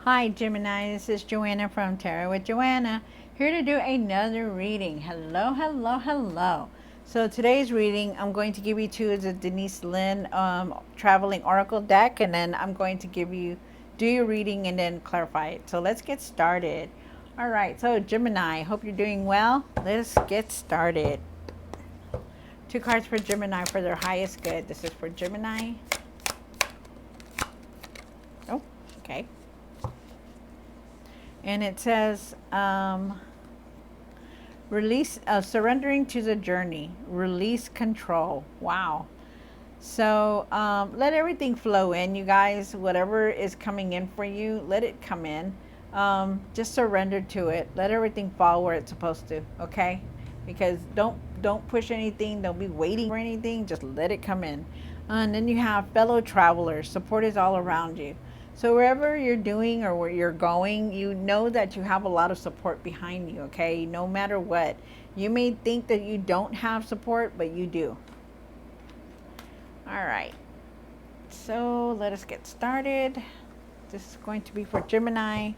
Hi Gemini, this is Joanna from Tarot with Joanna, here to do another reading. Hello, hello, hello. So today's reading, I'm going to give you two is a Denise Lynn Traveling Oracle deck, and then I'm going to do your reading and then clarify it. So let's get started. All right, so Gemini, hope you're doing well. Let's get started. Two cards for Gemini for their highest good. This is for Gemini. Oh, okay. And it says, release, surrendering to the journey, release control. Wow. So let everything flow in, you guys. Whatever is coming in for you, let it come in. Just surrender to it. Let everything fall where it's supposed to. Okay? Because don't push anything. Don't be waiting for anything. Just let it come in. And then you have fellow travelers. Support is all around you. So wherever you're doing or where you're going, you know that you have a lot of support behind you. Okay? No matter what. You may think that you don't have support, but you do. All right, so let us get started. This is going to be for Gemini.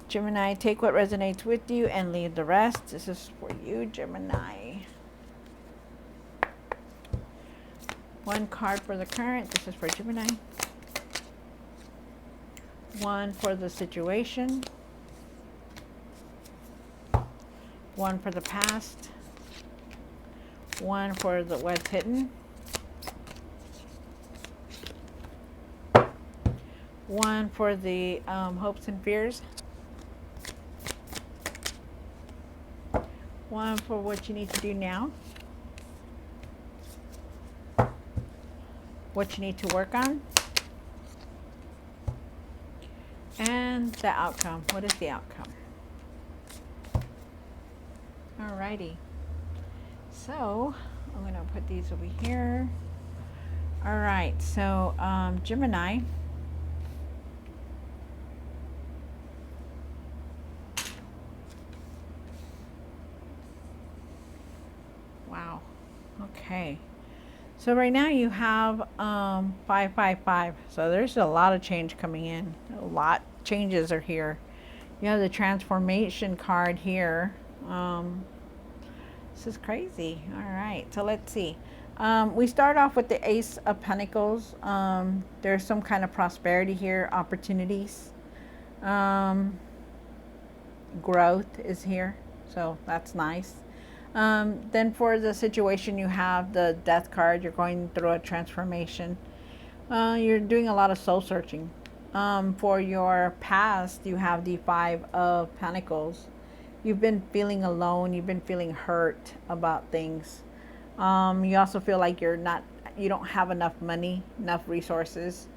Gemini, take what resonates with you and leave the rest. This is for you, Gemini. One card for the current. This is for Gemini. One for the situation. One for the past. One for the what's hidden. One for the hopes and fears. One for what you need to do now. What you need to work on. And the outcome. What is the outcome? Alrighty. So I'm going to put these over here. All right. So Gemini. Wow. Okay. So right now you have 555. So there's a lot of change coming in. A lot changes are here. You have the transformation card here. This is crazy. All right. So let's see. We start off with the Ace of Pentacles. There's some kind of prosperity here, opportunities. Growth is here. So that's nice. Then for the situation, you have the Death card. You're going through a transformation. You're doing a lot of soul searching. For your past, you have the Five of Pentacles. You've been feeling alone. You've been feeling hurt about things. You also feel like you don't have enough money, enough resources.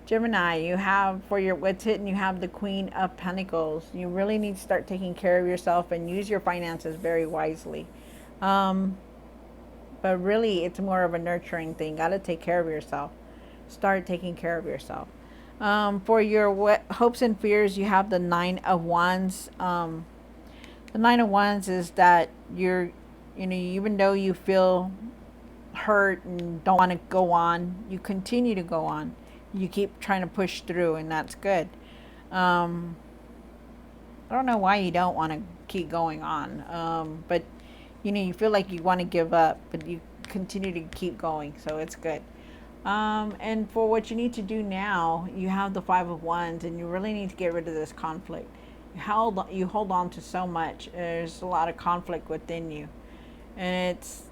Gemini, you have for your what's hidden, you have the Queen of Pentacles. You really need to start taking care of yourself and use your finances very wisely. But really, it's more of a nurturing thing. Got to take care of yourself. Start taking care of yourself. For your hopes and fears, you have the Nine of Wands. The Nine of Wands is that even though you feel hurt and don't want to go on, you continue to go on. You keep trying to push through, and that's good. I don't know why you don't want to keep going on, but you feel like you want to give up, but you continue to keep going, so it's good. And for what you need to do now, you have the Five of Wands, and you really need to get rid of this conflict. You hold on to so much. There's a lot of conflict within you, and it's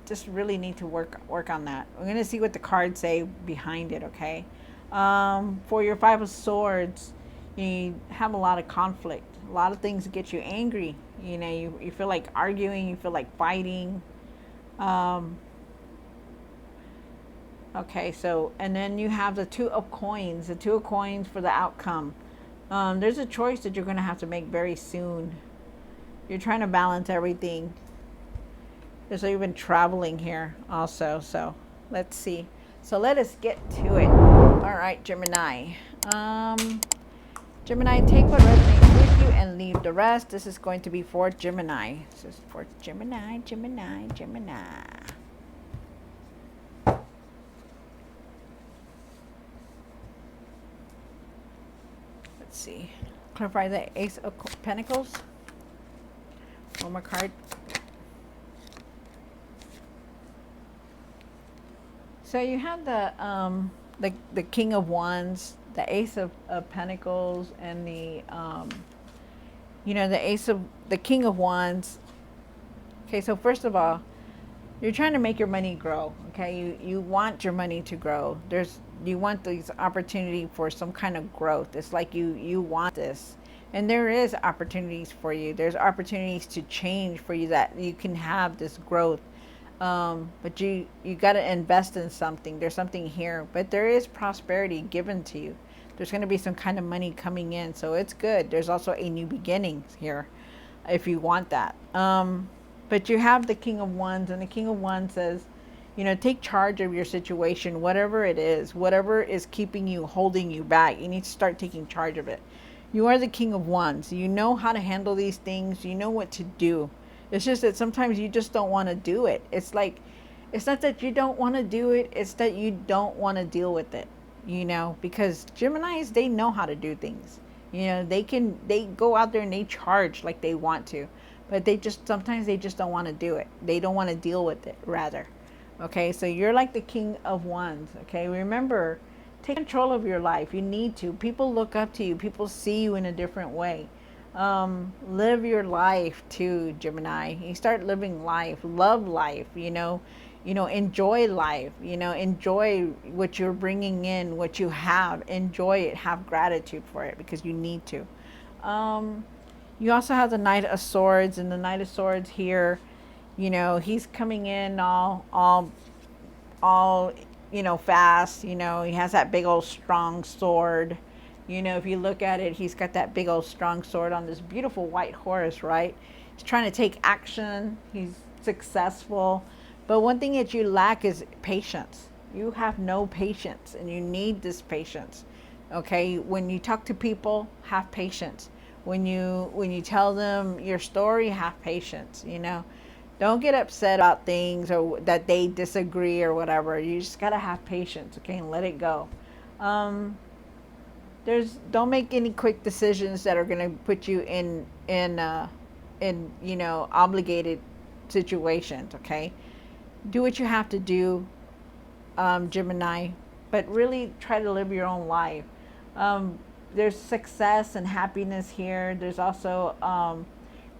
just really need to work on that. We're going to see what the cards say behind it, okay? For your Five of Swords, you have a lot of conflict. A lot of things that get you angry. You feel like arguing. You feel like fighting. Okay, so, and then you have the Two of Coins. The Two of Coins for the outcome. There's a choice that you're going to have to make very soon. You're trying to balance everything. There's even traveling here also. So let's see. So let us get to it. All right, Gemini. Gemini, take what resonates with you and leave the rest. This is going to be for Gemini. This is for Gemini, Gemini, Gemini. let's see, clarify the Ace of Pentacles. One more card. So you have the King of Wands, the Ace of Pentacles, and the the King of Wands. Okay, so first of all, you're trying to make your money grow. Okay, you want your money to grow. You want these opportunity for some kind of growth. It's like you want this, and there is opportunities for you. There's opportunities to change for you that you can have this growth. But you got to invest in something. There's something here, but there is prosperity given to you. There's going to be some kind of money coming in, so it's good. There's also a new beginning here, if you want that. But you have the King of Wands, and the King of Wands says, take charge of your situation, whatever it is, whatever is keeping you, holding you back. You need to start taking charge of it. You are the King of Wands. You know how to handle these things. You know what to do. It's just that sometimes you just don't want to do it. It's like, it's not that you don't want to do it. It's that you don't want to deal with it, because Geminis, they know how to do things. They go out there and they charge like they want to, but sometimes they just don't want to do it. They don't want to deal with it, rather. Okay, so you're like the King of Wands. Okay, remember, take control of your life. You need to. People look up to you. People see you in a different way. Live your life too, Gemini. You start living life, love life, enjoy life, enjoy what you're bringing in, what you have, enjoy it, have gratitude for it, because you need to. You also have the Knight of Swords, and the Knight of Swords here, he's coming in all fast. He has that big old strong sword. If you look at it, he's got that big old strong sword on this beautiful white horse, right? He's trying to take action. He's successful. But one thing that you lack is patience. You have no patience, and you need this patience. Okay? When you talk to people, have patience. When you tell them your story, have patience, Don't get upset about things or that they disagree or whatever. You just got to have patience, okay, and let it go. Don't make any quick decisions that are going to put you in obligated situations. Okay, do what you have to do, Gemini, but really try to live your own life. There's success and happiness here. There's also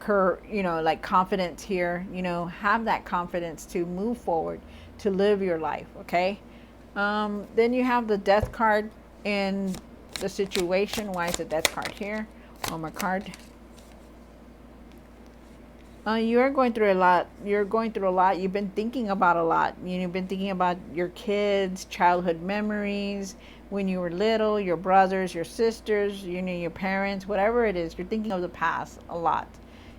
like confidence here. Have that confidence to move forward, to live your life. Okay. Then you have the Death card in the situation. Why is the Death card here? One more card. You are going through a lot. You're going through a lot. You've been thinking about a lot. You've been thinking about your kids, childhood memories, when you were little, your brothers, your sisters, your parents, whatever it is. You're thinking of the past a lot.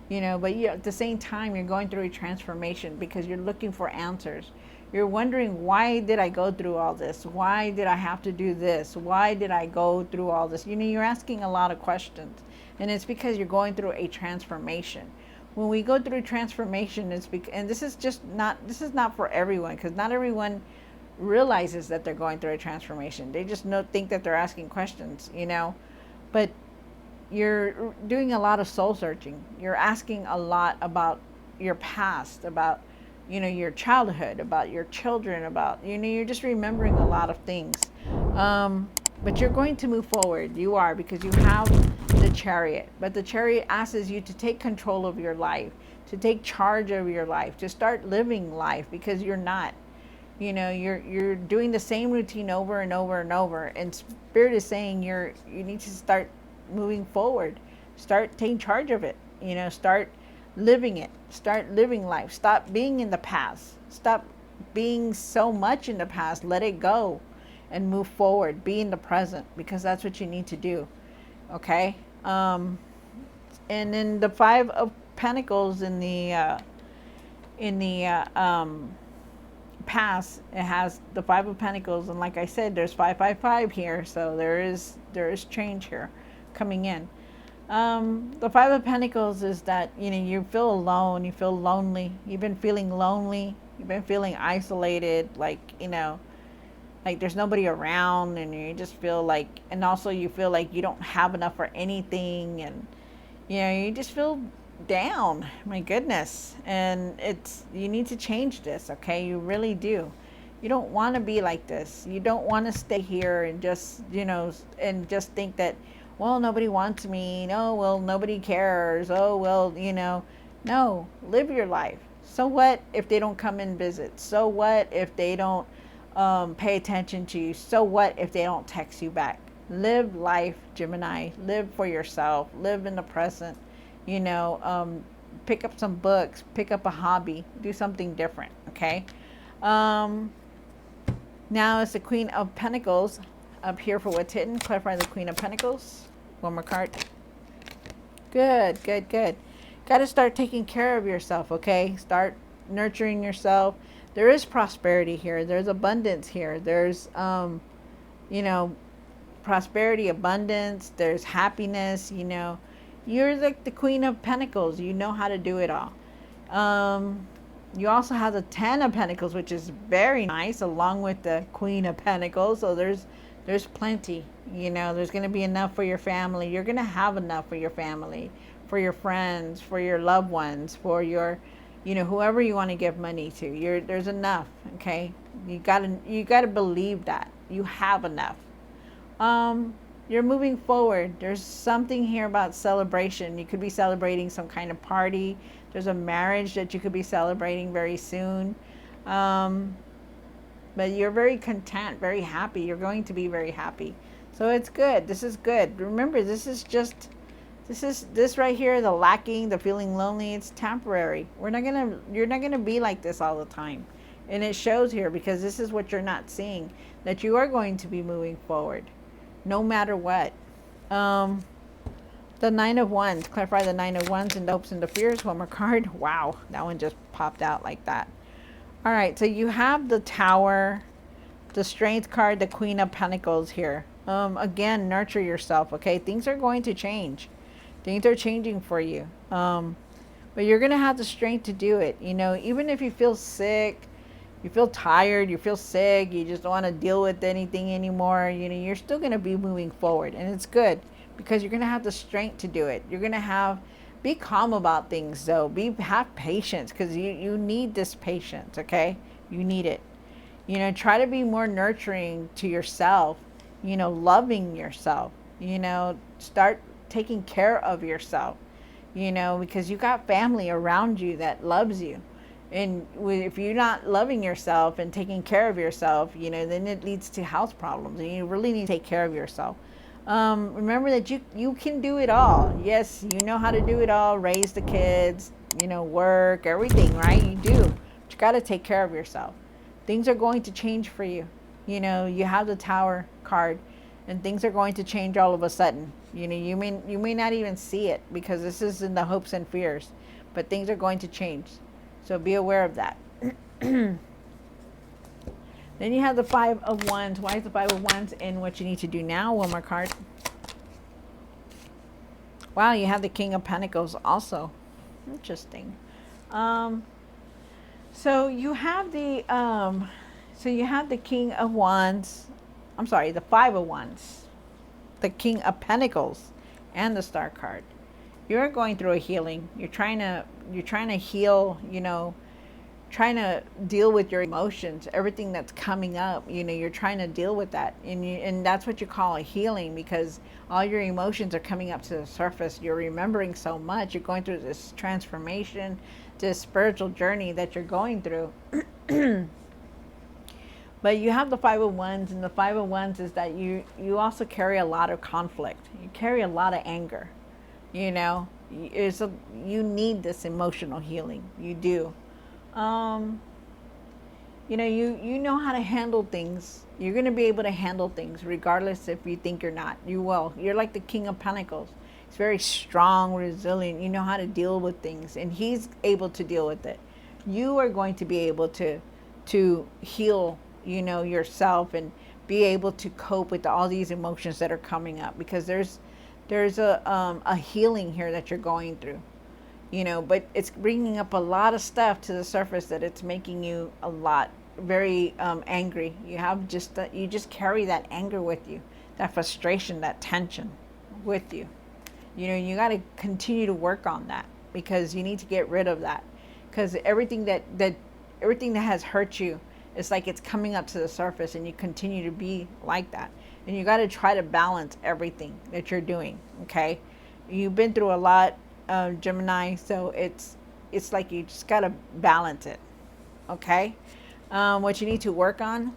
But at the same time, you're going through a transformation because you're looking for answers. You're wondering, why did I go through all this? Why did I have to do this? Why did I go through all this? You're asking a lot of questions. And it's because you're going through a transformation. When we go through transformation, and this is not for everyone, because not everyone realizes that they're going through a transformation. They just think that they're asking questions, But you're doing a lot of soul searching. You're asking a lot about your past, about your childhood, about your children, about you're just remembering a lot of things. But you're going to move forward. You are, because you have the Chariot. But the Chariot asks you to take control of your life, to take charge of your life, to start living life, because you're not. You're doing the same routine over and over and over. And Spirit is saying you need to start moving forward. Start taking charge of it. Start living it. Start living life. Stop being in the past. Stop being so much in the past. Let it go and move forward. Be in the present, because that's what you need to do. Okay? And then the Five of Pentacles in the past, it has the Five of Pentacles, and like I said, there's 555 here, so there is change here coming in. The Five of Pentacles is that you feel alone, you feel lonely, you've been feeling lonely, you've been feeling isolated, like like there's nobody around, and you just feel like, and also you feel like you don't have enough for anything, and you just feel down. My goodness. And you need to change this, okay? You really do. You don't want to be like this. You don't want to stay here and just, and just think that, well, nobody wants me. No, well, nobody cares. Oh, well, no, live your life. So what if they don't come and visit? So what if they don't pay attention to you? So what if they don't text you back? Live life, Gemini. Live for yourself. Live in the present. Pick up some books. Pick up a hobby. Do something different. Okay. Now it's the Queen of Pentacles up here for what's hidden. Clarify the Queen of Pentacles. One more card. Good, good, good. Got to start taking care of yourself, okay? Start nurturing yourself. There is prosperity here. There's abundance here. There's, prosperity, abundance. There's happiness, You're like the Queen of Pentacles. You know how to do it all. You also have the Ten of Pentacles, which is very nice, along with the Queen of Pentacles. So there's plenty. There's going to be enough for your family. You're going to have enough for your family, for your friends, for your loved ones, for your, whoever you want to give money to. There's enough. Okay, you gotta believe that you have enough. You're moving forward. There's something here about celebration. You could be celebrating some kind of party. There's a marriage that you could be celebrating very soon. But you're very content, very happy. You're going to be very happy. So it's good. This is good. Remember, this right here, the lacking, the feeling lonely, it's temporary. You're not gonna be like this all the time. And it shows here because this is what you're not seeing, that you are going to be moving forward no matter what. The Nine of Wands. Clarify the Nine of Wands and the hopes and the fears. One more card. Wow, that one just popped out like that. All right, so you have the Tower, the Strength card, the Queen of Pentacles here. Again, nurture yourself, okay? Things are going to change. Things are changing for you. But you're going to have the strength to do it. Even if you feel sick, you feel tired, you feel sick, you just don't want to deal with anything anymore, you're still going to be moving forward. And it's good because you're going to have the strength to do it. You're going to be calm about things, though. Have patience, because you need this patience, okay? You need it. Try to be more nurturing to yourself, loving yourself, start taking care of yourself, because you got family around you that loves you. And if you're not loving yourself and taking care of yourself, then it leads to health problems, and you really need to take care of yourself. Remember that you can do it all. Yes, you know how to do it all. Raise the kids, work, everything, right? You do. But you got to take care of yourself. Things are going to change for you. You have the Tower card, and things are going to change all of a sudden. You may not even see it because this is in the hopes and fears, but things are going to change. So be aware of that. Then you have the Five of Wands. Why is the Five of Wands in what you need to do now? One more card. Wow, you have the King of Pentacles also. Interesting. So you have the King of Wands. I'm sorry, the Five of Wands, the King of Pentacles, and the Star card. You're going through a healing. You're trying to heal, trying to deal with your emotions, everything that's coming up, you're trying to deal with that. And that's what you call a healing, because all your emotions are coming up to the surface. You're remembering so much. You're going through this transformation, this spiritual journey that you're going through. But you have the Five of Wands, and the Five of Wands is that you also carry a lot of conflict. You carry a lot of anger. You need this emotional healing. You do. You know how to handle things. You're going to be able to handle things regardless if you think you're not. You will. You're like the King of Pentacles. He's very strong, resilient. You know how to deal with things, and he's able to deal with it. You are going to be able to heal, yourself, and be able to cope with all these emotions that are coming up, because there's a healing here that you're going through, but it's bringing up a lot of stuff to the surface that it's making you a lot very angry. You have just you just carry that anger with you, that frustration, that tension with you. You know, you got to continue to work on that, because you need to get rid of that, because everything that has hurt you, it's like it's coming up to the surface, and you continue to be like that. And you got to try to balance everything that you're doing. Okay, you've been through a lot, Gemini, so it's like you just got to balance it. Okay, what you need to work on: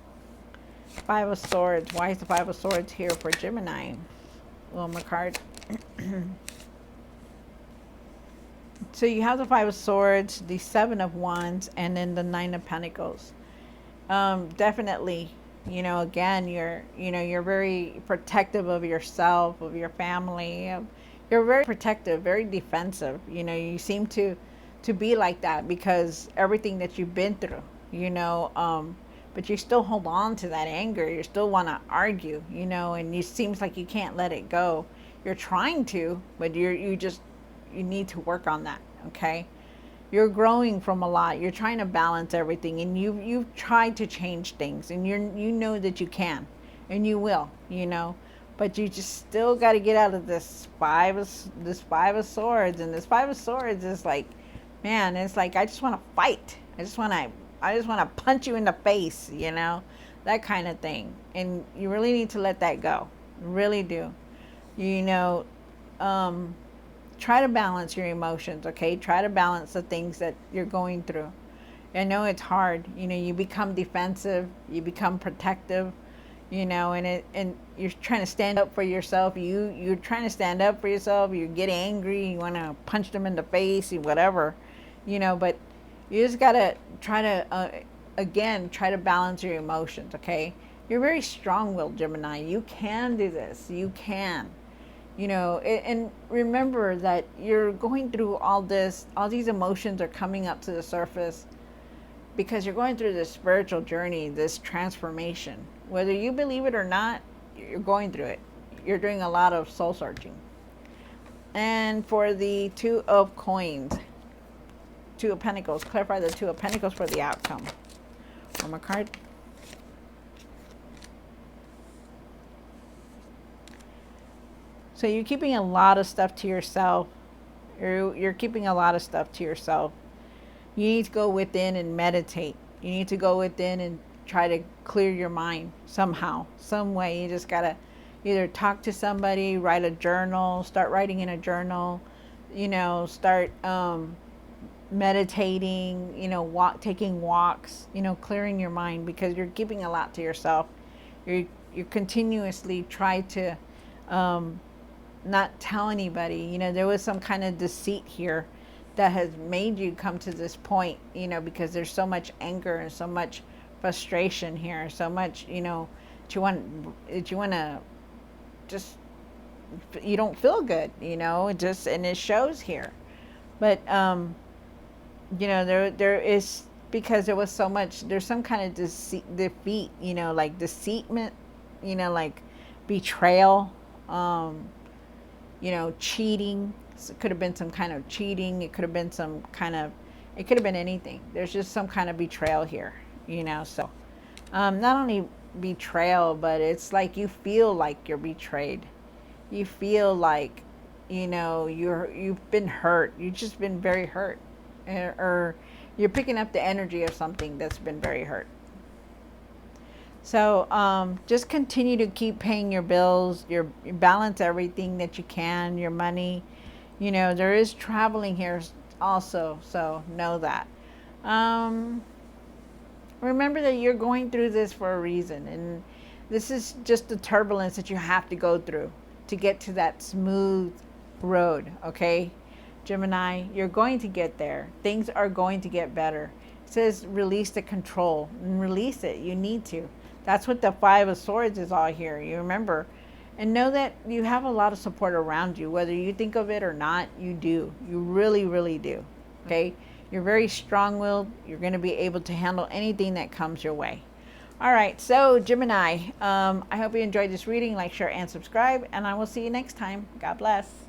Five of Swords. Why is the Five of Swords here for Gemini? Well, my card. So you have the Five of Swords, the Seven of Wands, and then the Nine of Pentacles. Definitely, you know, again, you're very protective of yourself, of your family. You're very protective, very defensive. You know, you seem to be like that because everything that you've been through. You know, but you still hold on to that anger. You still want to argue. You know, and it seems like you can't let it go. You're trying to, but you need to work on that. Okay, you're growing from a lot. You're trying to balance everything, and you've tried to change things, and you know that you can, and you will. You know, but you just still got to get out of this five of swords. And this Five of Swords is like, man, it's like I just want to fight. I just want to punch you in the face. You know, that kind of thing. And you really need to let that go. Really do. You know, try to balance your emotions, okay? Try to balance the things that you're going through. I know it's hard. You know, you become defensive, you become protective, you know, and you're trying to stand up for yourself. You're trying to stand up for yourself. You get angry, you want to punch them in the face, and whatever, you know, but you just got to try to, again, try to balance your emotions, okay? You're very strong-willed, Gemini. You can do this. You can. You know, and remember that you're going through all this, all these emotions are coming up to the surface because you're going through this spiritual journey, this transformation. Whether you believe it or not, you're going through it. You're doing a lot of soul searching. And for the Two of Coins, Two of Pentacles, clarify the Two of Pentacles for the outcome. One more card. So you're keeping a lot of stuff to yourself. You're keeping a lot of stuff to yourself. You need to go within and meditate. You need to go within and try to clear your mind somehow, some way. You just got to either talk to somebody, write a journal, start writing in a journal, you know, start meditating, you know, taking walks, you know, clearing your mind, because you're keeping a lot to yourself. You continuously try to not tell anybody. You know, there was some kind of deceit here that has made you come to this point, you know, because there's so much anger and so much frustration here, so much, you know, that you want to just, you don't feel good, you know, and it shows here. But you know, there is, because there was so much, there's some kind of defeat, you know, like deceitment, you know, like betrayal, you know, cheating. So it could have been some kind of cheating. It could have been some kind of, it could have been anything. There's just some kind of betrayal here, you know. So not only betrayal, but it's like you feel like you're betrayed. You feel like, you know, you've been hurt. You've just been very hurt, or you're picking up the energy of something that's been very hurt. So just continue to keep paying your bills, you balance everything that you can, your money. You know, there is traveling here also, so know that. Remember that you're going through this for a reason, and this is just the turbulence that you have to go through to get to that smooth road, okay? Gemini, you're going to get there. Things are going to get better. It says release the control, and release it. You need to. That's what the Five of Swords is all here. You remember. And know that you have a lot of support around you. Whether you think of it or not, you do. You really, really do. Okay? You're very strong-willed. You're going to be able to handle anything that comes your way. All right. So, Gemini, I hope you enjoyed this reading. Like, share, and subscribe. And I will see you next time. God bless.